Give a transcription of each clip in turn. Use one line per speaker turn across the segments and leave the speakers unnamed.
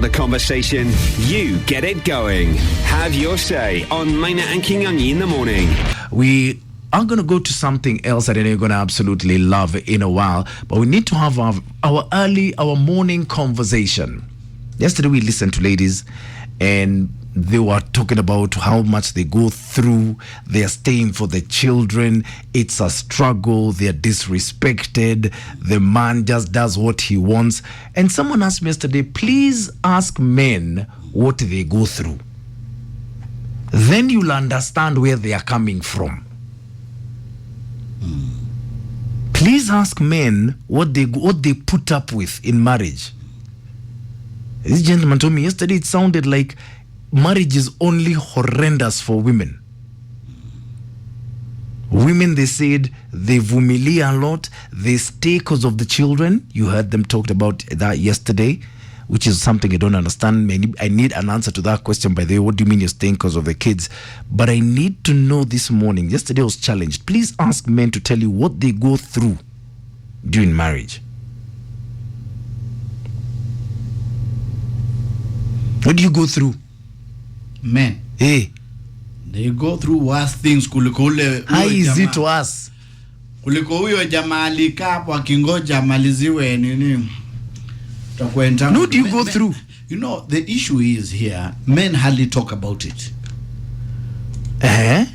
start the conversation. You get it going. Have your say on Maina and Kageni in the morning.
We are going to go to something else that you're going to absolutely love in a while, but we need to have our morning conversation. Yesterday we listened to ladies and they were talking about how much they go through. They're staying for the children. It's a struggle. They're disrespected. The man just does what he wants. And someone asked me yesterday, please ask men what they go through. Then you'll understand where they are coming from. Please ask men what they put up with in marriage. This gentleman told me yesterday it sounded like marriage is only horrendous for women. Women, they said, they vumili a lot. They stay because of the children. You heard them talked about that yesterday, which is something I don't understand. I need an answer to that question, by the way. What do you mean you're staying because of the kids? But I need to know this morning. Yesterday I was challenged. Please ask men to tell you what they go through during marriage. What do you go through?
Men.
Hey.
They go through worse things kuliko ule.
How is it to us?
Kuliko huyo jamaa alikaa hapo akingoja maliziwe nini?
No, do you go through?
You know, the issue is here, men hardly talk about it. There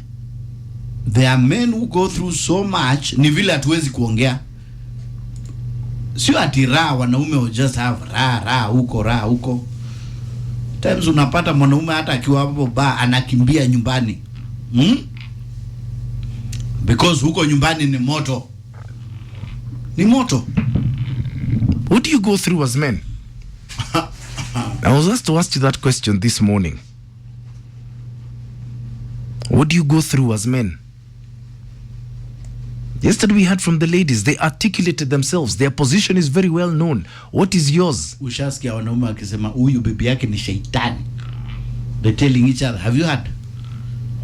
are men who go through so much, ni vile hatuwezi kuongea. Sio ati raha, wanaume will just have raha huko. Times unapata mwanaume hata akiwa hapo ba anakimbia nyumbani. Because huko nyumbani ni moto. Ni moto.
What do you go through as men? I was asked to ask you that question this morning. What do you go through as men? Yesterday we heard from the ladies. They articulated themselves. Their position is very well known. What is yours?
Ushasikia wanaume akisema huyu bibi yake ni shaitani. They're telling each other. Have you heard?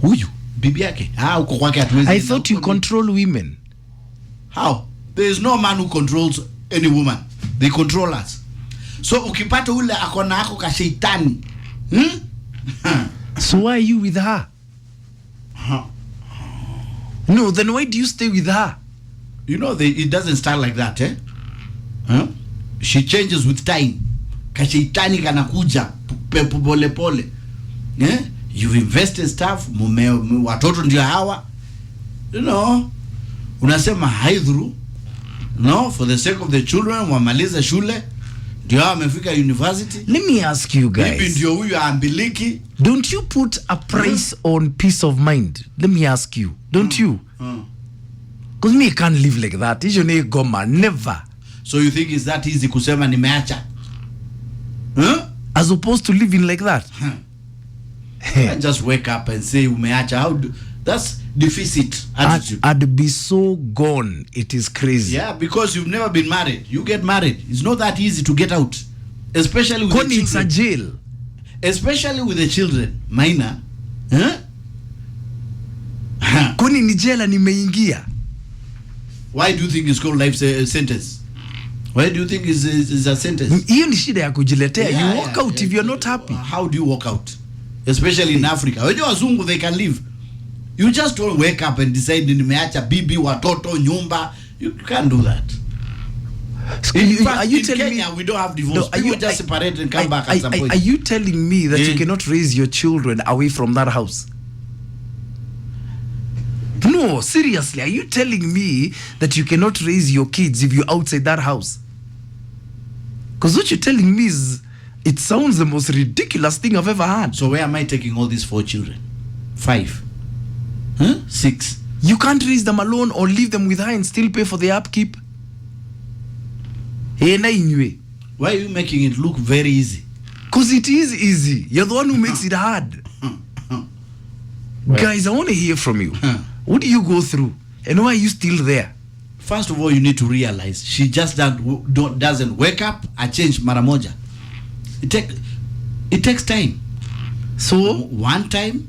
Huyu bibi yake. Uko kwake hatuwezi.
I thought you control women.
How? There is no man who controls any woman. They control us. So ukipata ule akona ako ka shaitani.
So why are you with her? No, then why do you stay with her?
You know, it doesn't start like that, eh? She changes with time. Kashaitani kanakuja pole. You invest in stuff, watoto ndio hawa. You know, unasema haidhuru. No, for the sake of the children, wamaliza shule. Ndio hawa wamefika university.
Let me ask you guys.
Bibi ndio huyu ambiliki.
Don't you put a price on peace of mind? Let me ask you. Don't you? Because me, I can't live like that. Never.
So you think it's that easy kusema nimeacha?
As opposed to living like that?
I just wake up and say umeacha. That's deficit attitude.
I'd be so gone. It is crazy.
Yeah, because you've never been married. You get married. It's not that easy to get out. Especially with the children.
It's a jail.
Especially with the children. Maina.
Koni ni jela nimeingia.
Why do you think it's called life sentence? Why do you think it's a sentence?
Hiyo ni shida ya kujiletea. You walk out if you're not happy.
How do you walk out? Especially in Africa. When you wazungu, they can live. You just don't wake up and decide nimeacha bibi, watoto, nyumba. You can't do that. In fact, in Kenya, we don't have divorce. People just separate and come back at some point.
Are you telling me that you cannot raise your children away from that house? No, seriously, are you telling me that you cannot raise your kids if you're outside that house? Because what you're telling me is, it sounds the most ridiculous thing I've ever heard.
So where am I taking all these 4 children? 5? 6?
You can't raise them alone or leave them with her and still pay for their upkeep? Why
are you making it look very easy?
Because it is easy. You're the one who makes it hard. Guys, I want to hear from you. What do you go through? And why are you still there?
First of all, you need to realize she just doesn't wake up and change maramoja. It takes time.
So,
one time.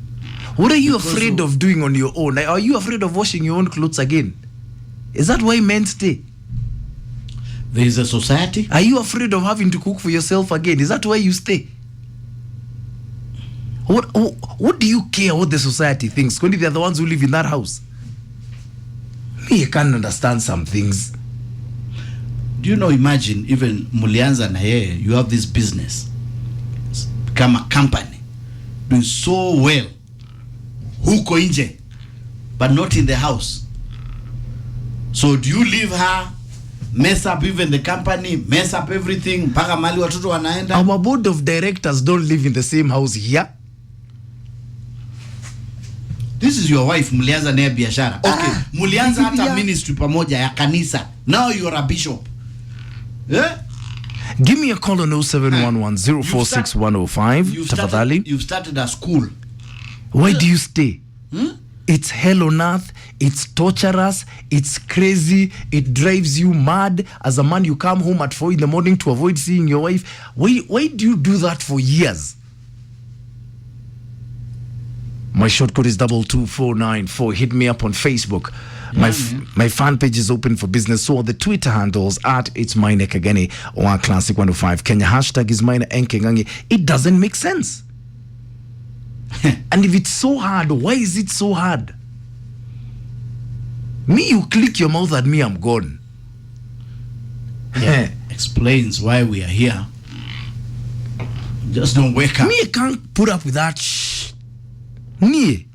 What are you afraid of doing on your own? Are you afraid of washing your own clothes again? Is that why men stay?
There is a society.
Are you afraid of having to cook for yourself again? Is that why you stay? What do you care what the society thinks? When they are the ones who live in that house. Me, I can't understand some things.
Do you know, imagine even Mulianza na yeye, you have this business. Become a company. Doing so well. Huko nje. But not in the house. So do you leave her, mess up even the company, mess up everything, mpaka mali watoto wanaenda?
Our board of directors don't live in the same house here.
This is your wife, Mulianza naye biashara. Okay, Mulianza hata ministry pamoja ya kanisa. Now you are a bishop. Yeah?
Give me a call on 0711046105. Tafadhali.
You've started a school.
Why do you stay? It's hell on earth. It's torturous. It's crazy. It drives you mad. As a man, you come home at 4 in the morning to avoid seeing your wife. Why do you do that for years? My short code is 22494. Hit me up on Facebook. My fan page is open for business. So are the Twitter handles at it's Maina Kageni or Classic 105 Kenya. Hashtag is Maina Kageni. It doesn't make sense. And if it's so hard, why is it so hard? Me, you click your mouth at me, I'm gone.
Yeah. Explains why we are here. Just don't wake up.
Me, I can't put up with that shh. Me.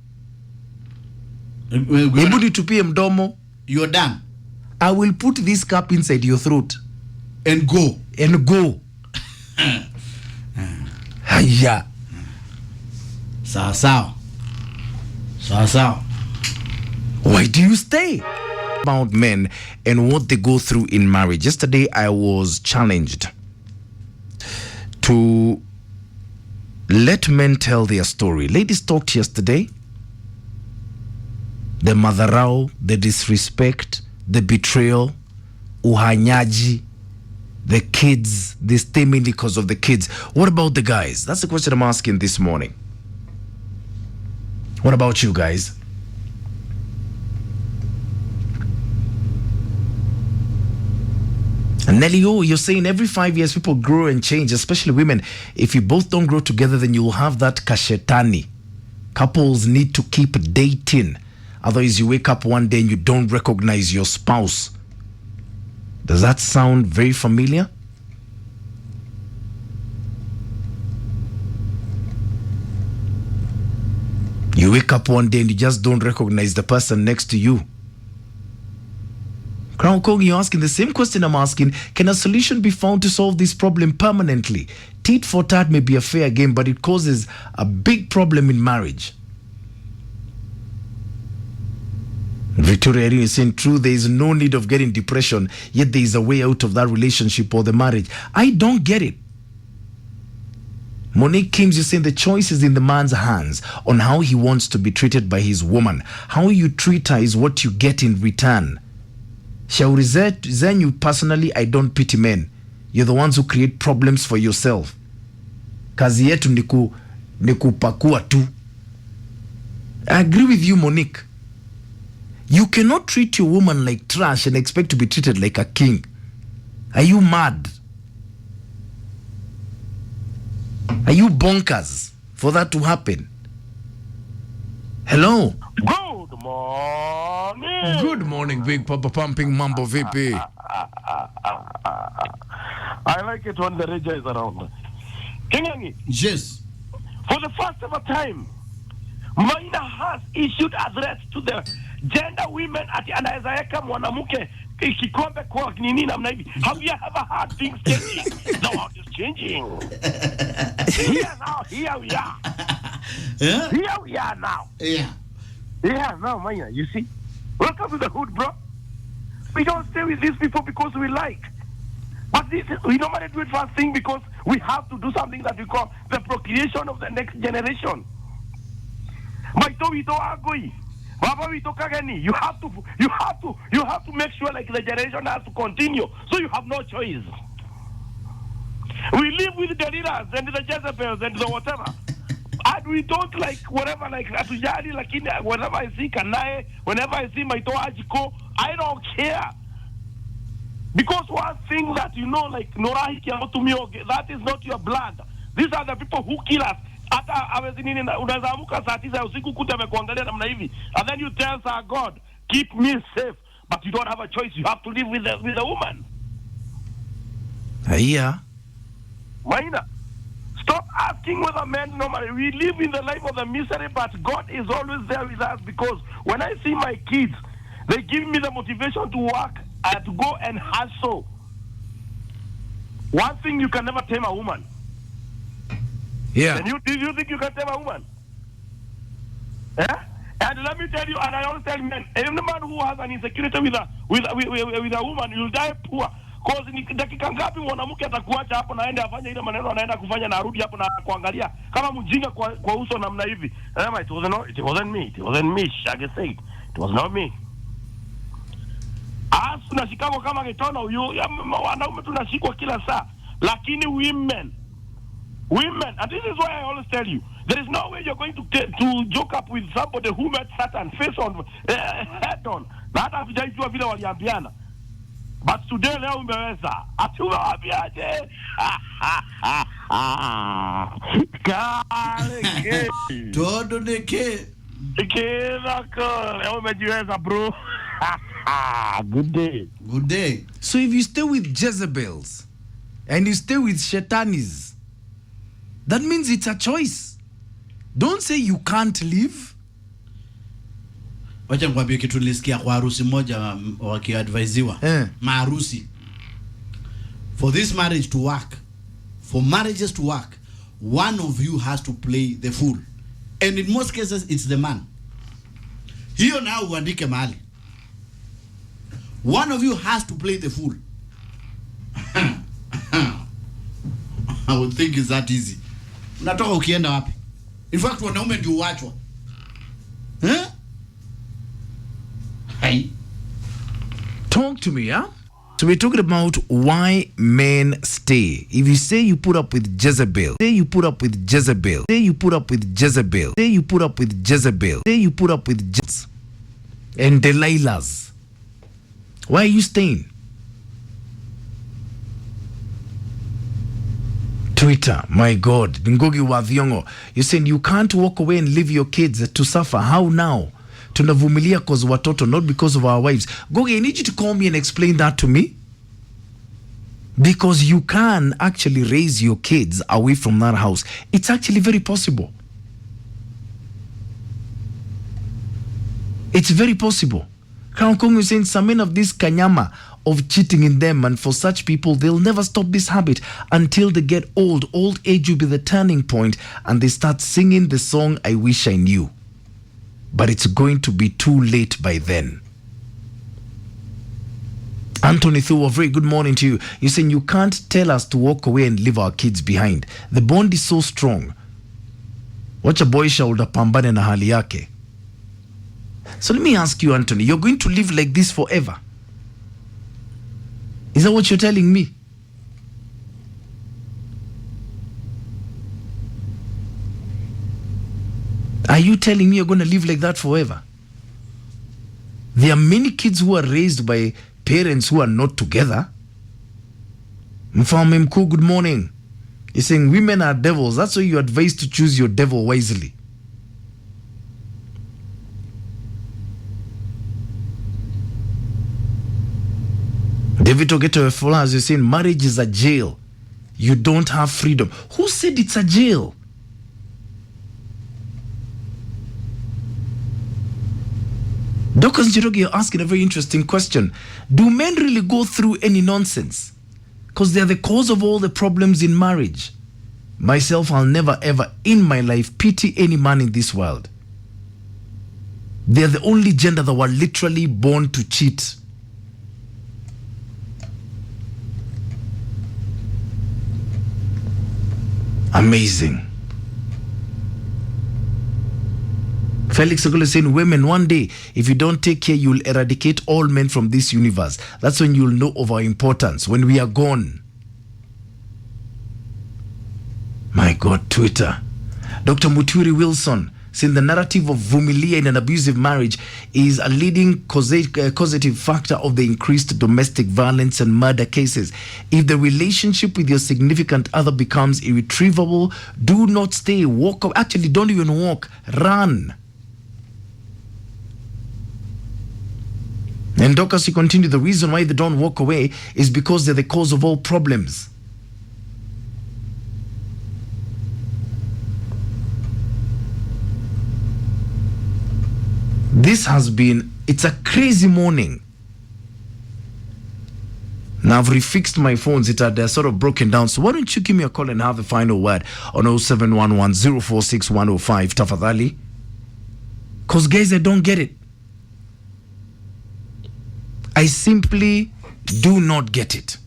Able to pay mdomo.
You're done.
I will put this cap inside your throat.
And go.
Yeah.
Sawa.
Why do you stay? About men and what they go through in marriage. Yesterday, I was challenged to let men tell their story. Ladies talked yesterday. The madharau, the disrespect, the betrayal, uhanyaji, the kids, they stay mainly because of the kids. What about the guys? That's the question I'm asking this morning. What about you guys? And Nelly, you're saying every 5 years people grow and change, especially women. If you both don't grow together, then you'll have that kashetani. Couples need to keep dating. Otherwise, you wake up one day and you don't recognize your spouse. Does that sound very familiar? You wake up one day and you just don't recognize the person next to you. Crown Kong, you're asking the same question I'm asking. Can a solution be found to solve this problem permanently? Tit for tat may be a fair game, but it causes a big problem in marriage. Victoria is saying, true, there is no need of getting depression, yet there is a way out of that relationship or the marriage. I don't get it. Monique Kims, you're saying the choice is in the man's hands on how he wants to be treated by his woman. How you treat her is what you get in return. Shauri zenyu, personally, I don't pity men. You're the ones who create problems for yourself. Kazi yetu ni kupakua tu. I agree with you, Monique. You cannot treat your woman like trash and expect to be treated like a king. Are you mad? Are you bonkers for that to happen? Hello?
Good morning.
Good morning, Big Papa Pumping Mambo VP.
I like it when the Reja is around. Kinyangi,
Yes.
for the first ever time, Maina has issued a threat to the gender women ati anaweza weka mwanamke kikombe kwa nini namna hivi. Have you ever heard things changing? The world is changing. Here we are.
Yeah?
Here we are now.
Yeah.
Yeah, now, Maina, you see? Welcome to the hood, bro. We don't stay with these people because we like. But we normally do it first thing because we have to do something that we call the procreation of the next generation. Maito wito agoi. Baba wito kageni. You have to make sure like the generation has to continue. So you have no choice. We live with the Delilas and the Jezebels and the whatever. And we don't like whatever, like atujali, like whenever I see Kanae, whenever I see Maito Ajiko, I don't care. Because one thing that like Norahi Kiamotumioge, that is not your blood. These are the people who kill us. And then you tell our God, keep me safe, but you don't have a choice. You have to live with the woman.
Yeah.
Maina, stop asking whether men normally. We live in the life of the misery, but God is always there with us, because when I see my kids, they give me the motivation to work and to go and hustle. One thing, you can never tame a woman.
Yeah.
And do you think you can tame a woman? Yeah? And let me tell you, and I always tell men, any man who has an insecurity with a woman, you'll die poor. Because dakika ngapi mwanamke atakuacha hapo naenda afanye ile maneno anaenda kufanya na arudi hapo na kuangalia kama mjinga kwa uso namna hivi. It wasn't me. Shage said it was not me. Tunashikwa kama getona wanaume tunashikwa kila saa, lakini women, and this is why I always tell you, there is no way you're going to joke up with somebody who met Satan face on, head on. Na hata hatujaijua vile waliambiana. But today leo umeweza. Atuwaambiaje? Kale.
Todo neke.
Kila ko. Leo umejiweza bro. Good day.
Good day.
So if you stay with Jezebels and you stay with Shetanis, that means it's a choice. Don't say you can't live.
Wacha nikwambie kitu nilisikia kwa harusi moja wakiadvisiwa. Maharusi. For this marriage to work, for marriages to work, one of you has to play the fool. And in most cases it's the man. Hiyo na uandike mahali. One of you has to play the fool. I would think it's that easy. Unatoka ukienda wapi? In fact, wanaume ndio uachwa. Hey.
Talk to me, huh? So we're talking about why men stay. If you say you put up with Jezebel, say you put up with Jezebel, say you put up with Jezebel, say you put up with Jezebel, say you put up with Jezebel and Delilahs, why are you staying? Twitter, my God, Ngogi Wathiongo, you're saying you can't walk away and leave your kids to suffer. How now? Tunavumilia cause watoto, not because of our wives. Gogi, I need you to call me and explain that to me. Because you can actually raise your kids away from that house. It's actually very possible. It's very possible. Kong is saying some men of this kanyama of cheating in them, and for such people, they'll never stop this habit until they get old. Old age will be the turning point, and they start singing the song, I Wish I Knew. But it's going to be too late by then. Anthony Thu, a very good morning to you. You're saying you can't tell us to walk away and leave our kids behind. The bond is so strong. Wacha boy shoulder pambane na hali yake. So let me ask you, Anthony, you're going to live like this forever? Is that what you're telling me? Are you telling me you're going to live like that forever? There are many kids who are raised by parents who are not together. Mfalme Mkuu, good morning. You're saying women are devils. That's why you're advised to choose your devil wisely. David Ogeto Efola, as you're saying, marriage is a jail. You don't have freedom. Who said it's a jail? Dr. Njirogi, you're asking a very interesting question. Do men really go through any nonsense? Because they're the cause of all the problems in marriage. Myself, I'll never ever in my life pity any man in this world. They're the only gender that were literally born to cheat. Amazing. Felix Ogola is saying, women, one day, if you don't take care, you'll eradicate all men from this universe. That's when you'll know of our importance, when we are gone. My God, Twitter. Dr. Muturi Wilson, Since the narrative of vumilia in an abusive marriage is a leading causative factor of the increased domestic violence and murder cases. If the relationship with your significant other becomes irretrievable, do not stay. Walk. Actually, don't even walk. Run. And Dorcas, you continue, the reason why they don't walk away is because they're the cause of all problems. It's a crazy morning. Now I've refixed my phones. They're sort of broken down. So why don't you give me a call and have the final word on 0711 046 105, tafadhali. Because guys, I don't get it. I simply do not get it.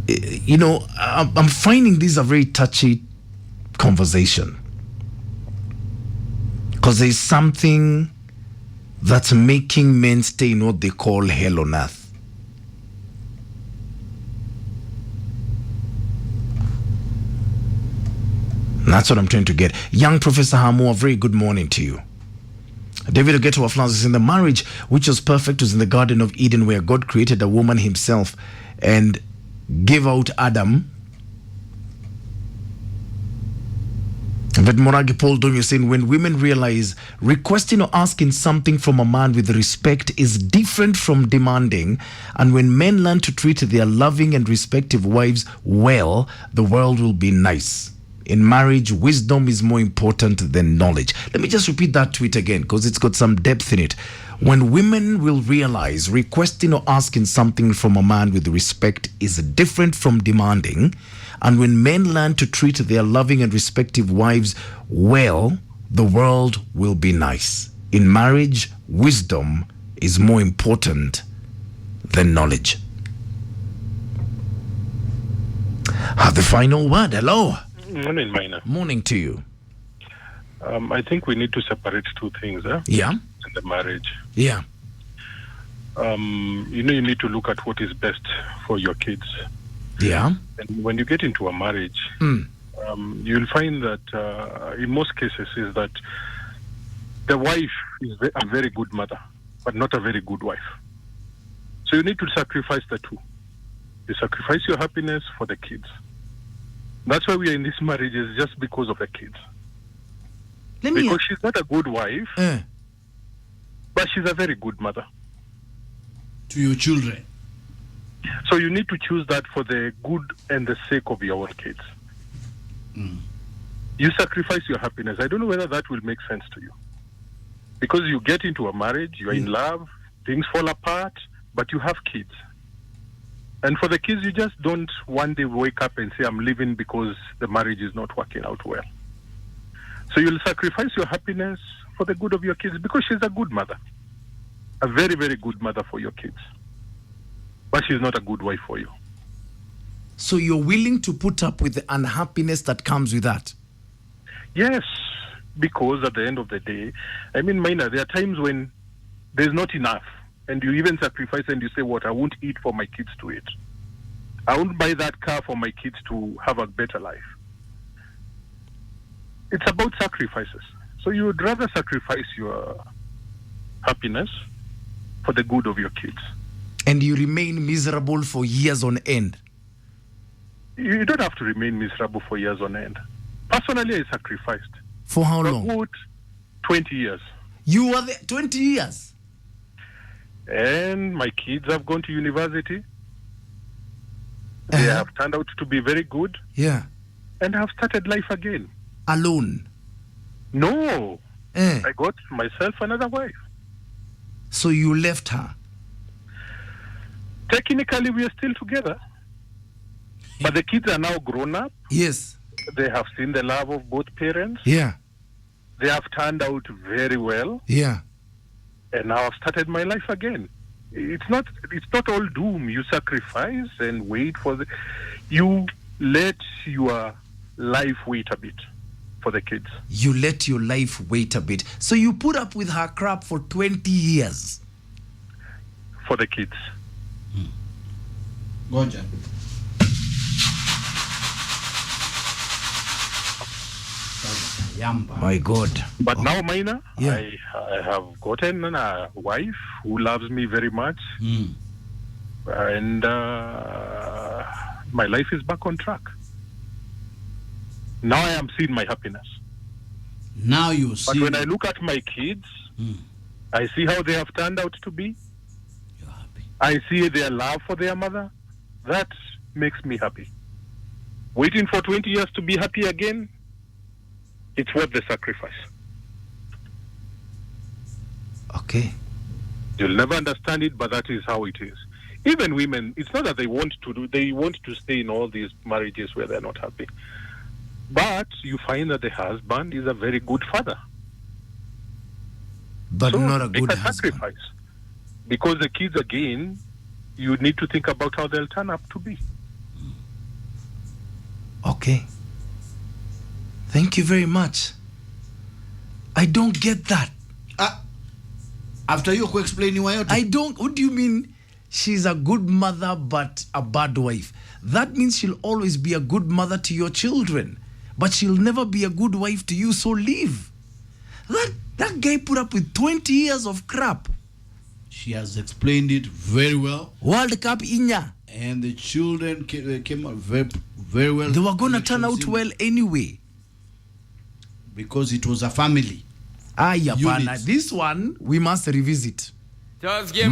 You know, I'm finding this a very touchy conversation. Because there's something that's making men stay in what they call hell on earth. That's what I'm trying to get. Young Professor Hamu, a very good morning to you. David Ogeto of Flowers, in the marriage which was perfect was in the Garden of Eden, where God created a woman himself and gave out Adam. But Moragi Paul Donio saying, when women realize requesting or asking something from a man with respect is different from demanding, and when men learn to treat their loving and respective wives well, the world will be nice. In marriage, wisdom is more important than knowledge. Let me just repeat that tweet again because it's got some depth in it. When women will realize requesting or asking something from a man with respect is different from demanding, and when men learn to treat their loving and respective wives well, the world will be nice. In marriage, wisdom is more important than knowledge. Have the final word. Hello.
Morning, Maina.
Morning to you.
I think we need to separate two things.
Yeah.
In the marriage.
Yeah.
You need to look at what is best for your kids.
Yeah.
And when you get into a marriage, you'll find that in most cases is that the wife is a very good mother, but not a very good wife. So you need to sacrifice the two. You sacrifice your happiness for the kids. That's why we are in this marriage, is just because of the kids. Because she's not a good wife, but she's a very good mother.
To your children.
So you need to choose that for the good and the sake of your own kids. You sacrifice your happiness. I don't know whether that will make sense to you. Because you get into a marriage, you're in love, things fall apart, but you have kids. And for the kids, you just don't one day wake up and say, I'm leaving because the marriage is not working out well. So you'll sacrifice your happiness for the good of your kids because she's a good mother. A very, very good mother for your kids. But she's not a good wife for you.
So you're willing to put up with the unhappiness that comes with that?
Yes, because at the end of the day, I mean, Maina, there are times when there's not enough. And you even sacrifice and you say, what, I won't eat for my kids to eat. I won't buy that car for my kids to have a better life. It's about sacrifices. So you would rather sacrifice your happiness for the good of your kids.
And you remain miserable for years on end?
You don't have to remain miserable for years on end. Personally, I sacrificed.
For how
for
long?
About 20 years.
You were there 20 years?
And my kids have gone to university. They have turned out to be very good.
Yeah.
And have started life again.
Alone?
No. I got myself another wife.
So you left her?
Technically, we are still together. But the kids are now grown up.
Yes.
They have seen the love of both parents.
Yeah.
They have turned out very well.
Yeah.
And now I've started my life again. It's not all doom. You sacrifice and wait for you let your life wait a bit for the kids.
You let your life wait a bit. So you put up with her crap for 20 years.
For the kids.
Goja. Yamba.
My God.
But now, Maina,
Yeah.
I have gotten a wife who loves me very much, and my life is back on track. Now I am seeing my happiness.
Now you see.
But when I look at my kids, I see how they have turned out to be.
You're happy.
I see their love for their mother. That makes me happy. Waiting for 20 years to be happy again, it's worth the sacrifice.
Okay.
You'll never understand it, but that is how it is. Even women, it's not that they want to stay in all these marriages where they're not happy. But you find that the husband is a very good father.
But
So
not a
make
good
a
husband.
sacrifice. Because the kids, again, you need to think about how they'll turn up to be.
Okay. Thank you very much. I don't get that.
After you explain yote.
I don't. What do you mean she's a good mother but a bad wife? That means she'll always be a good mother to your children, but she'll never be a good wife to you, so leave. That guy put up with 20 years of crap.
She has explained it very well.
World Cup inya.
And the children came out very, very well.
They were going to turn out well anyway.
Because it was a family.
Ah, yeah,
Unit.
this one we must revisit.
Just give